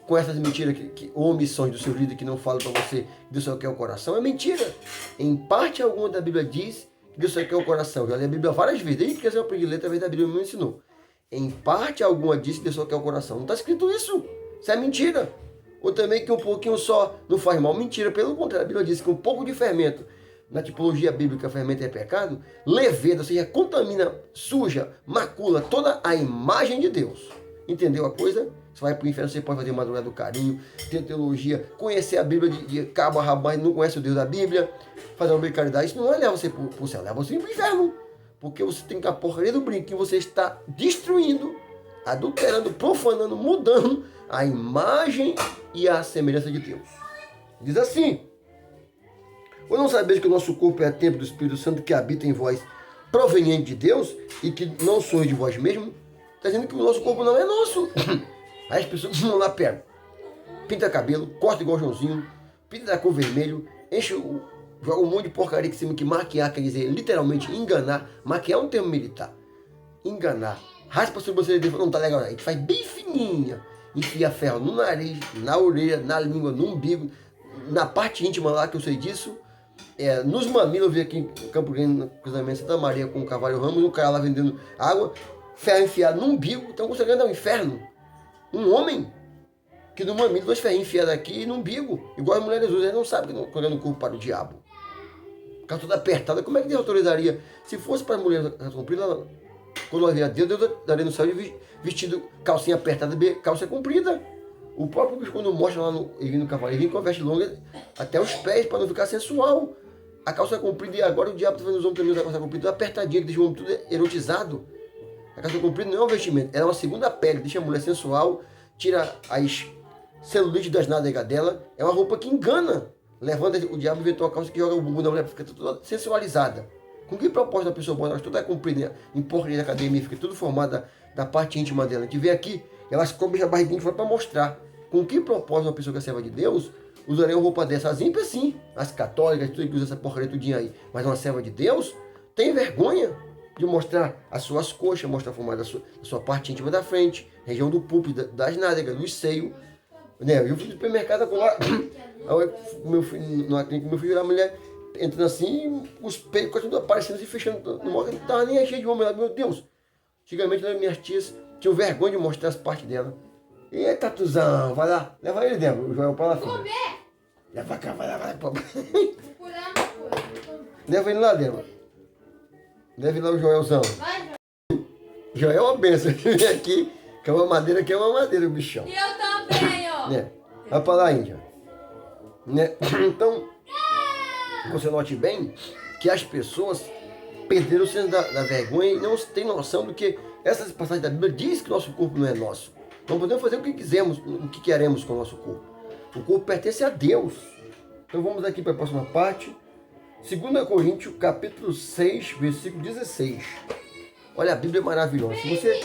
com essas mentiras ou omissões do seu líder que não fala para você que Deus só quer o coração? É mentira. Em parte alguma da Bíblia diz que Deus só quer o coração. Já li a Bíblia várias vezes, desde que eu aprendi a ler, através da Bíblia me ensinou. Em parte alguma diz que Deus só quer o coração. Não está escrito isso. Isso é mentira. Ou também que um pouquinho só não faz mal. Mentira. Pelo contrário, a Bíblia diz que um pouco de fermento, na tipologia bíblica, fermento é pecado, leveda, ou seja, contamina, suja, macula toda a imagem de Deus. Entendeu a coisa? Você vai para o inferno, você pode fazer madrugada do carinho, ter teologia, conhecer a Bíblia de cabo a rabo, mas não conhece o Deus da Bíblia, fazer uma brincadeira. Isso não vai levar você para o céu, leva você para o inferno. Porque você tem que a porcaria do brinquinho, você está destruindo, adulterando, profanando, mudando a imagem e a semelhança de Deus. Diz assim: ou não sabeis que o nosso corpo é templo do Espírito Santo que habita em vós, proveniente de Deus, e que não sois de vós mesmos? Está dizendo que o nosso corpo não é nosso. Aí as pessoas vão lá perto, pinta cabelo, corta igual Joãozinho, pinta da cor vermelho, enche joga um monte de porcaria em cima, que maquiar quer dizer literalmente enganar. Maquiar é um termo militar. Enganar. Raspa a sobrancelha dele, não tá legal, a gente faz bem fininha. Enfia ferro no nariz, na orelha, na língua, no umbigo, na parte íntima lá, que eu sei disso. Nos mamilos, eu vi aqui em Campo Grande, no cruzamento Santa Maria com o Carvalho Ramos, um cara lá vendendo água, ferro enfiado no umbigo, então você ganha um inferno. Um homem que no mamilo, 2 ferrinhos enfiados aqui e no umbigo, igual as mulheres usam, eles não sabem que não estão dando corpo para o diabo. Ficar toda apertada, como é que Deus autorizaria? Se fosse para a mulher comprida, quando ela via Deus daria no céu de vestido, calcinha apertada, calça comprida. O próprio bicho, quando mostra lá no cavalo, ele vem com a veste longa até os pés, para não ficar sensual. A calça comprida, e agora o diabo está fazendo os homens também usar a calça comprida, apertadinha, que deixa o homem tudo erotizado. A calça comprida não é um vestimento, ela é uma segunda pele, deixa a mulher sensual, tira as celulite das nádegas dela, é uma roupa que engana. Levanta o diabo, inventou uma calça que joga o bumbum da mulher, fica toda sensualizada. Com que propósito a pessoa bota? Ela toda comprida, em porcaria da academia, fica tudo formada da parte íntima dela. A gente vê aqui, elas cobrem a barriguinha fora para mostrar. Com que propósito uma pessoa que é serva de Deus usaria uma roupa dessa? As ímpias sim, as católicas, tudo que usa essa porcaria tudinha aí. Mas uma serva de Deus tem vergonha de mostrar as suas coxas, mostrar a formada da sua parte íntima da frente, região do púlpito, das nádegas, do seio. Né? Eu fui no supermercado agora, meu filho lá, a mulher entrando assim, os peitos continuam aparecendo e fechando, não estava nem cheio de homem lá, meu Deus. Antigamente minhas tias tinham vergonha de mostrar as partes dela. E Tatuzão, vai lá, leva ele dentro, o Joel para lá. Comer! Leva cá, vai lá, vai lá. Leva ele lá dentro. Leva ele lá o Joelzão. Vai, Joel é uma benção. Vem aqui, que é uma madeira, o bichão. E eu também, ó. Né? Vai pra lá, Índia. Né? Então, você note bem que as pessoas perderam o senso da vergonha e não têm noção do que essas passagens da Bíblia diz que nosso corpo não é nosso. Não podemos fazer o que quisermos, o que queremos com o nosso corpo. O corpo pertence a Deus. Então vamos aqui para a próxima parte. 2 Coríntios, capítulo 6, versículo 16. Olha, a Bíblia é maravilhosa. Se você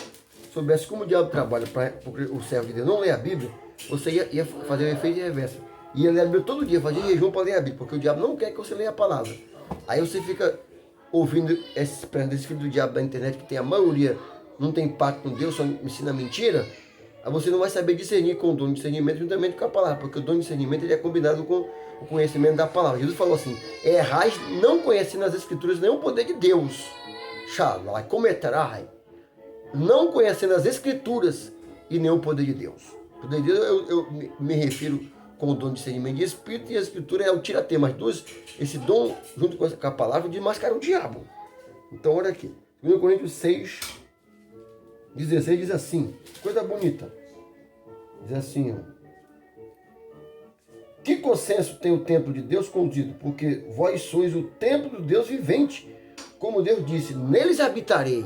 soubesse como o diabo trabalha para o servo de Deus não ler a Bíblia, você ia fazer o efeito reverso. Ia ler a Bíblia todo dia, fazer jejum para ler a Bíblia, porque o diabo não quer que você leia a palavra. Aí você fica ouvindo esse filho do diabo da internet, que tem a maioria, não tem pacto com Deus, só ensina mentira. Aí você não vai saber discernir com o dom de discernimento juntamente com a palavra, porque o dom de discernimento ele é combinado com o conhecimento da palavra. Jesus falou assim: errais não conhecendo as escrituras nem o poder de Deus. Shalai, cometerai. Não conhecendo as escrituras e nem o poder de Deus. O poder de Deus eu me refiro com o dom de discernimento de espírito, e a escritura é o tiratema. As duas, esse dom junto com a palavra desmascara o diabo. Então olha aqui, 2 Coríntios 6, 16 diz assim, coisa bonita. Diz assim, ó. Que consenso tem o templo de Deus contido? Porque vós sois o templo do Deus vivente. Como Deus disse, neles habitarei,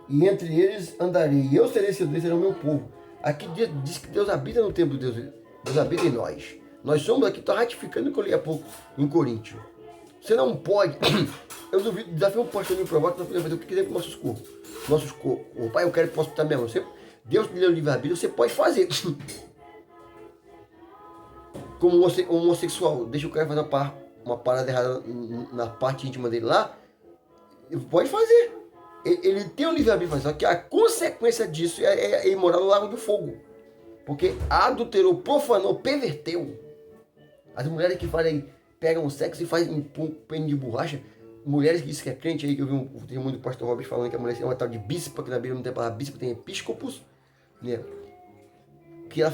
e entre eles andarei, e eu serei seu Deus, será o meu povo. Aqui diz que Deus habita no templo de Deus, Deus habita em nós. Nós somos aqui, estou ratificando o que eu li há pouco em Coríntios. Você não pode, eu duvido, desafio um pastor me provar que nós podemos fazer o que quiser com nossos corpos. Nossos corpos. O pai, eu quero que possa estar mesmo. Deus te deu o livre-arbítrio, você pode fazer. Como um homossexual, deixa o cara fazer uma parada errada na parte íntima dele lá, ele pode fazer. Ele tem o livre-arbítrio, só que a consequência disso é imorar no lago do fogo. Porque adulterou, profanou, perverteu. As mulheres que pegam o sexo e fazem um pano de borracha, mulheres que dizem que é crente aí, que eu vi um testemunho do pastor Robert falando que a mulher é uma tal de bícepa, que na Bíblia não tem a palavra bícepa, tem episcopos, né? Que ela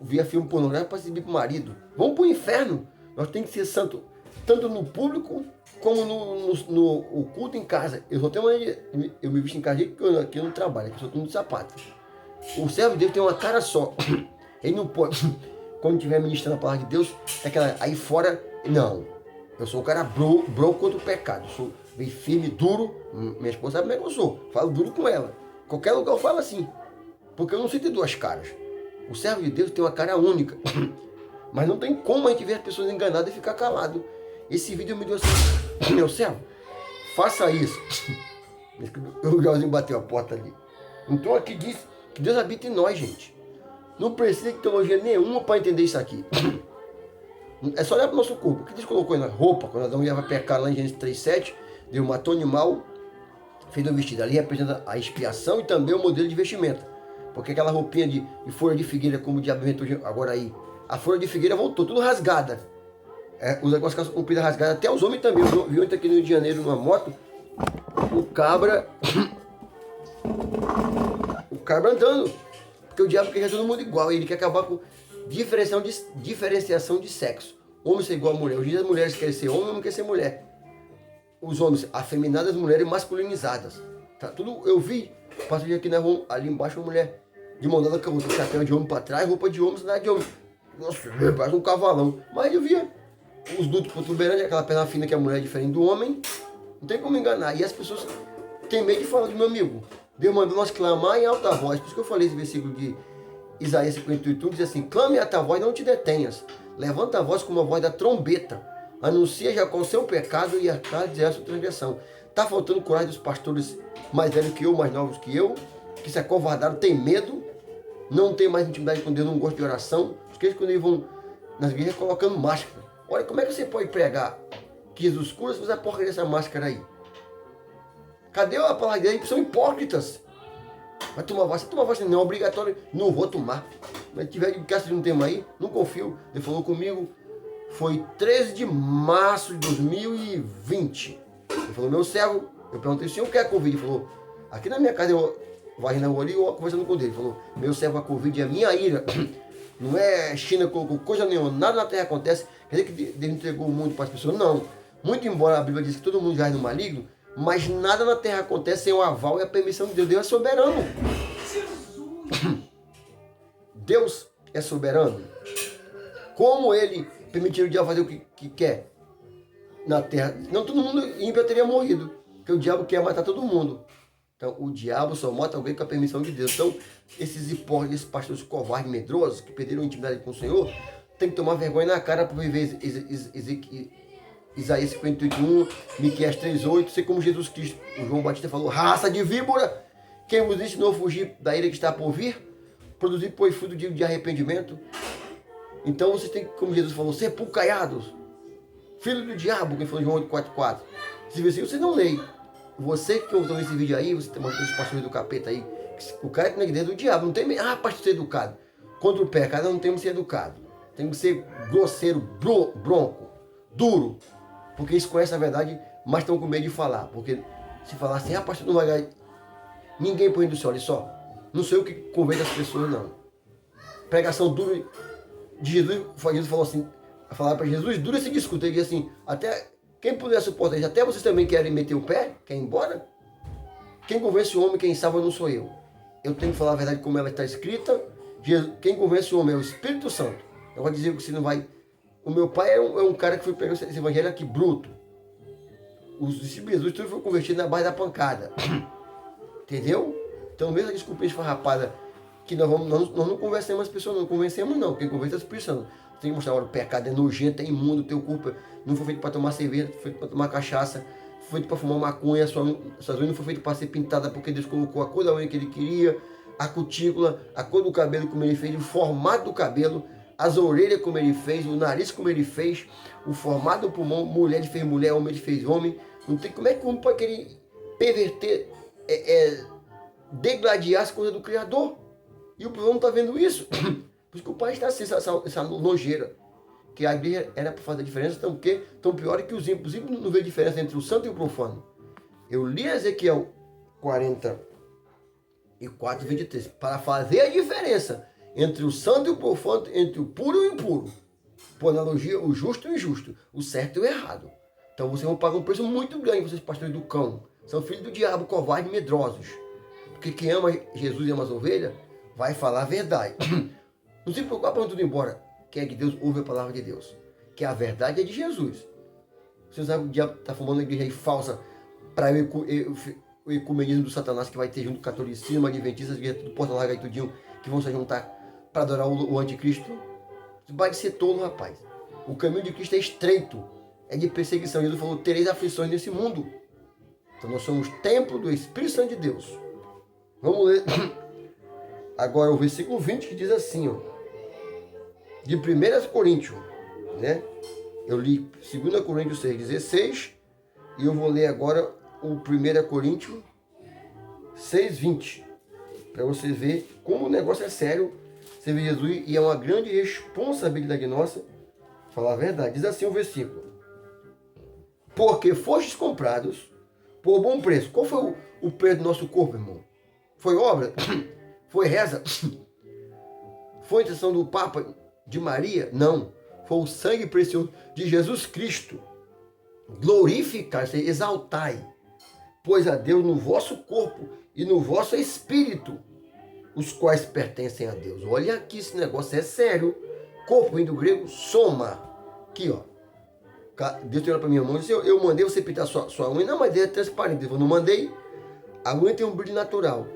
via filme pornográfico para se exibir para o marido. Vamos para o inferno. Nós temos que ser santo, tanto no público como no culto em casa. Eu me visto em casa aqui eu não trabalho, aqui eu sou tudo de sapato. O servo de Deus tem uma cara só. Ele não pode, quando estiver ministrando a palavra de Deus, aí fora, não. Eu sou um cara bro contra o pecado. Eu sou bem firme, duro. Minha esposa sabe como é que eu sou. Falo duro com ela. Qualquer lugar eu falo assim. Porque eu não sei ter duas caras. O servo de Deus tem uma cara única. Mas não tem como a gente ver as pessoas enganadas e ficar calado. Esse vídeo me deu assim, meu servo, faça isso. O Joãozinho bateu a porta ali. Então aqui diz que Deus habita em nós, gente. Não precisa de teologia nenhuma para entender isso aqui. É só olhar para o nosso corpo. O que Deus colocou na roupa, quando Adão ia pecar lá em Gênesis 3:7, Deus matou o animal, fez um vestido. Ali representa a expiação e também o modelo de vestimenta. Porque aquela roupinha de folha de figueira, como o diabo inventou agora aí, a folha de figueira voltou, tudo rasgada. Usa com as calças compridas rasgadas, até os homens também. Eu vi ontem aqui no Rio de Janeiro, numa moto, o cabra andando. Porque o diabo quer todo mundo igual, ele quer acabar com diferenciação de sexo. Homem ser igual a mulher. Hoje em dia as mulheres querem ser homem, não querem ser mulher. Os homens afeminados, as mulheres masculinizadas. Tá tudo, eu vi, passei aqui na rua, ali embaixo uma mulher de mão dada com o chapéu de homem para trás, roupa de homem, cidade de homem. Nossa, parece um cavalão. Mas eu via os dutos protuberantes, aquela perna fina que a mulher é diferente do homem. Não tem como enganar. E as pessoas têm medo de falar do meu amigo. Deus mandou nós clamar em alta voz. Por isso que eu falei esse versículo de Isaías 58, diz assim: clame em alta voz, não te detenhas. Levanta a voz como a voz da trombeta. Anuncia já com o seu pecado e arcade a sua transgressão. Está faltando coragem dos pastores mais velhos que eu, mais novos que eu, que se acovardaram, tem medo, não tem mais intimidade com Deus, não gostam de oração. Os crentes, quando eles vão nas igrejas, colocando máscara. Olha, como é que você pode pregar que Jesus cura se você porca dessa máscara aí? Cadê a palavra dele? São hipócritas. Vai tomar vacina? Tomar vacina não é obrigatório. Não vou tomar. Mas se tiver de caça de um tema aí, não confio. Ele falou comigo, foi 13 de março de 2020. Ele falou, meu servo, eu perguntei, o senhor quer Covid? Ele falou, aqui na minha casa, eu varrendo na rua ali, eu conversando com ele. Ele falou, meu servo, a Covid é minha ira. Não é China colocou coisa nenhuma, nada na Terra acontece. Quer dizer que Deus entregou o mundo para as pessoas? Não. Muito embora a Bíblia diz que todo mundo já é no maligno, mas nada na Terra acontece sem o aval e a permissão de Deus. Deus é soberano. Deus é soberano. Como ele permitiu o diabo fazer o que quer na Terra? Não, todo mundo ímpio teria morrido. Porque o diabo quer matar todo mundo. Então, o diabo só mata alguém com a permissão de Deus. Então, esses hipócritas, esses pastores covardes, medrosos, que perderam a intimidade com o Senhor, tem que tomar vergonha na cara para viver Isaías 58:1, Miqueias 3:8, ser como Jesus Cristo. O João Batista falou, raça de víbora, quem vos ensinou a fugir da ira que está por vir? Produzir, pois, fruto de arrependimento. Então, você tem que, como Jesus falou, sepulcaiados, filho do diabo, que foi João 8:4. Esse versículo você não lê. Você que ouviu esse vídeo aí, você tem os pastores do capeta aí, o cara que na igreja é do diabo, não tem medo. Ah, pastor, ser educado. Contra o pecado, não temos que ser educado. Temos que ser grosseiro, bronco, duro. Porque eles conhecem a verdade, mas estão com medo de falar. Porque se falar assim, ah, pastor, não vai ganhar. Ninguém põe do céu, olha só. Não sou eu que convenço as pessoas, não. Pregação dura de Jesus, Jesus falou assim, falar para Jesus, dura esse discurso. Ele diz assim, até quem puder suportar isso, até vocês também querem meter o pé, querem ir embora? Quem convence o homem, quem salva não sou eu. Eu tenho que falar a verdade como ela está escrita. Quem convence o homem é o Espírito Santo. Eu vou dizer que você não vai... O meu pai é um cara que foi pegar esse evangelho aqui, bruto. Os discípulos de Jesus tudo foi convertido na base da pancada. Entendeu? Então, mesmo a desculpa esfarrapada que nós não convencemos as pessoas, não convencemos não. Quem convence é o Espírito Santo. Tem que mostrar, olha, o pecado é nojento, é imundo, o teu corpo não foi feito para tomar cerveja, foi feito para tomar cachaça, foi feito para fumar maconha, suas unhas não foi feito para ser pintada porque Deus colocou a cor da unha que Ele queria, a cutícula, a cor do cabelo como Ele fez, o formato do cabelo, as orelhas como Ele fez, o nariz como Ele fez, o formato do pulmão, mulher Ele fez mulher, homem Ele fez homem. Não tem, como é que o homem pode querer perverter, degladiar as coisas do Criador? E o povo não está vendo isso. Por isso que o pai está assim, essa nojeira. Que a igreja era para fazer a diferença, tão pior que os ímpios. Os ímpios não vê diferença entre o santo e o profano. Eu li Ezequiel 44:23. Para fazer a diferença entre o santo e o profano, entre o puro e o impuro. Por analogia, o justo e o injusto. O certo e o errado. Então vocês vão pagar um preço muito grande, vocês pastores do cão. São filhos do diabo, covardes e medrosos. Porque quem ama Jesus e ama as ovelhas, vai falar a verdade. Não se preocupe para tudo embora. Quem é de Deus, ouve a palavra de Deus. Que a verdade é de Jesus. Você sabe que o diabo está formando uma igreja aí falsa para o ecumenismo do Satanás que vai ter junto com o catolicismo, adventistas, tudo Porta Larga e tudinho, que vão se juntar para adorar o anticristo. Você vai ser tolo, rapaz. O caminho de Cristo é estreito. É de perseguição. Jesus falou, tereis aflições nesse mundo. Então nós somos templo do Espírito Santo de Deus. Vamos ler agora o versículo 20 que diz assim, ó, de 1 Coríntios, né? Eu li 2 Coríntios 6,16 e eu vou ler agora o 1 Coríntios 6,20, para vocês verem como o negócio é sério, servir Jesus, e é uma grande responsabilidade nossa falar a verdade. Diz assim o versículo: porque fostes comprados por bom preço. Qual foi o preço do nosso corpo, irmão? Foi obra? Foi reza? Foi a intenção do Papa, de Maria? Não. Foi o sangue precioso de Jesus Cristo. Glorificar, exaltai, pois a Deus no vosso corpo e no vosso espírito, os quais pertencem a Deus. Olha aqui, esse negócio é sério. Corpo vem do grego soma. Aqui, ó. Deus tem olhado para minha mão e disse: eu mandei você pintar sua unha. Não, mas é transparente. Eu não mandei. A unha tem um brilho natural.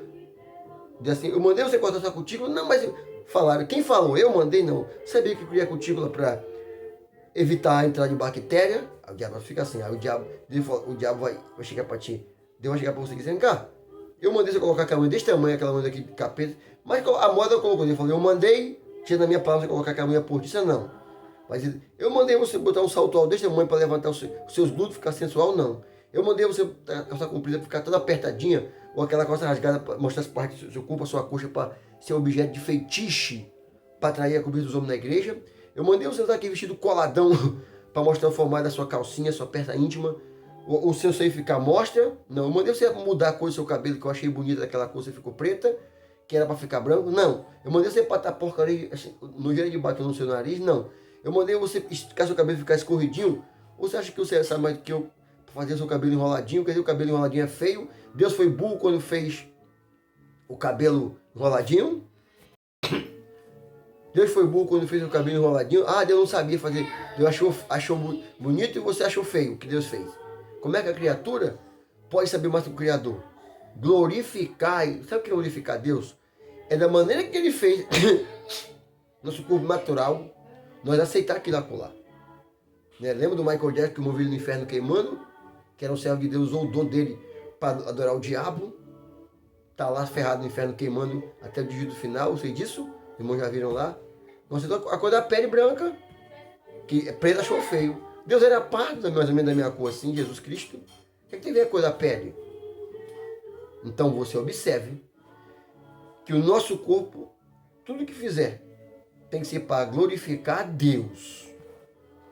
Diz assim: eu mandei você cortar sua cutícula. Não, mas falaram. Quem falou? Eu mandei, não. Sabia que eu queria cutícula para evitar a entrada de bactéria. Aí o diabo fica assim. Aí o diabo vai chegar para ti. Deus vai chegar para você dizendo: cá, eu mandei você colocar aquela unha desse tamanho, aquela unha aqui de capeta. Mas a moda colocou. Ele falou: eu mandei, tinha na minha palavra você colocar aquela unha postiça. Não. Mas eu mandei você botar um salto alto desse tamanho para levantar os seus glúteos, ficar sensual, não. Eu mandei você botar a calça comprida para ficar toda apertadinha, ou aquela calça rasgada para mostrar as partes do seu corpo, a sua coxa, para ser objeto de feitiço, para atrair a cobiça dos homens na igreja. Eu mandei você usar aquele vestido coladão para mostrar o formato da sua calcinha, sua perna íntima, o seu seio ficar mostra. Não, eu mandei você mudar a cor do seu cabelo, que eu achei bonita daquela cor, você ficou preta, que era para ficar branco. Não, eu mandei você botar porcaria no jeito de bater no seu nariz. Não. Eu mandei você esticar seu cabelo e ficar escorridinho. Você acha que você sabe mais do que eu fazer seu cabelo enroladinho? Quer dizer, o cabelo enroladinho é feio? Deus foi burro quando fez o cabelo enroladinho? Deus foi burro quando fez o cabelo enroladinho? Ah, Deus não sabia fazer. Deus achou bonito e você achou feio o que Deus fez. Como é que a criatura pode saber mais do que o Criador? Glorificar. Sabe o que é glorificar Deus? É da maneira que Ele fez nosso corpo natural, nós aceitar aquilo acolá. Né? Lembra do Michael Jackson que moveu ele no inferno queimando? Que era um servo de Deus, usou o dom dele para adorar o diabo. Está lá ferrado no inferno queimando até o dia do final. Vocês disso? Os irmãos já viram lá? Não aceitou a cor da pele branca, que preto achou feio. Deus era pardo, mais ou menos da minha cor assim, Jesus Cristo. O que tem a ver a cor da pele? Então você observe que o nosso corpo, tudo que fizer, tem que ser para glorificar a Deus.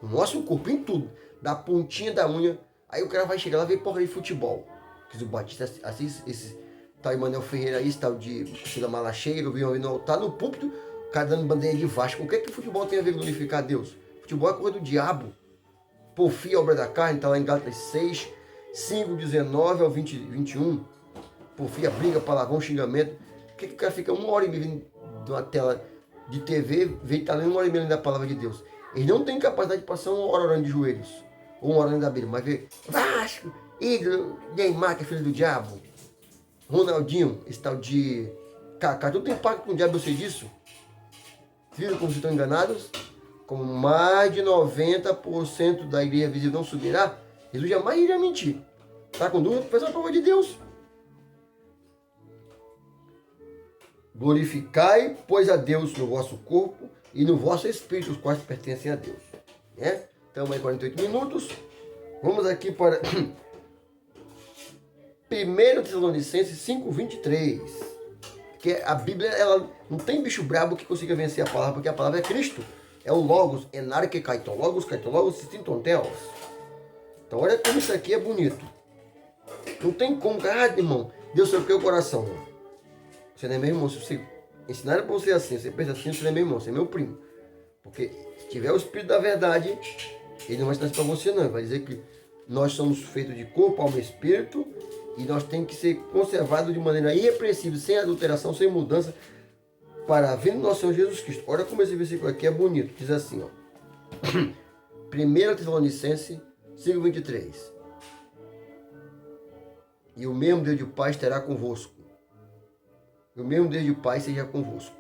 O nosso corpo em tudo. Da pontinha da unha. Aí o cara vai chegar lá e ver porra de futebol. Diz o Batista assiste esse tal Emanuel Ferreira aí, esse tal de Cida Malacheira, eu vi uma vez no altar, no púlpito, o cara dando bandeira de Vasco. O que é que o futebol tem a ver com glorificar a Deus? Futebol é coisa do diabo. Porfia, obra da carne, está lá em Gálatas 6, 5, 19 ao 20, 21. Porfia, briga, palavrão, xingamento. Por que o cara fica 1h30 de uma tela de TV, vem estar lendo 1h30 da palavra de Deus? Eles não têm capacidade de passar 1 hora orando de joelhos, ou 1 hora orando da Bíblia, mas vê Vasco, ídolo, Neymar, que é filho do diabo, Ronaldinho, esse tal de Kaká, tudo tem pacto com o diabo, eu sei disso. Viram como vocês estão enganados? Como mais de 90% da igreja visível não subirá, Jesus jamais iria mentir. Está com dúvida? Faz a prova de Deus. Glorificai, pois, a Deus no vosso corpo e no vosso espírito, os quais pertencem a Deus. Né? Estamos aí 48 minutos. Vamos aqui para 1 Tessalonicenses 5:23. Porque a Bíblia, ela não tem bicho brabo que consiga vencer a palavra, porque a palavra é Cristo. É o Logos, enarque kaiton, Logos, sistinton teos. Então olha como isso aqui é bonito. Não tem como, irmão, Deus sabe o que é o coração. Você não é meu irmão. Se você ensinar para você assim, você pensa assim, você não é meu irmão, você é meu primo. Porque se tiver o Espírito da verdade, ele não vai ensinar isso para você não. Ele vai dizer que nós somos feitos de corpo, alma e espírito, e nós temos que ser conservados de maneira irrepreensível, sem adulteração, sem mudança, para a vinda do nosso Senhor Jesus Cristo. Olha como esse versículo aqui é bonito. Diz assim, ó. 1 Tessalonicenses 5:23. E o mesmo Deus de paz estará convosco. E o mesmo Deus de paz seja convosco.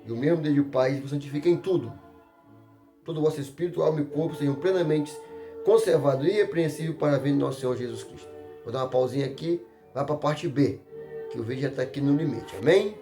E o mesmo Deus de paz vos santifica em tudo. Todo o vosso espírito, alma e corpo sejam plenamente conservados e irrepreensíveis para a vinda do nosso Senhor Jesus Cristo. Vou dar uma pausinha aqui, vai para a parte B, que o vídeo já está aqui no limite. Amém?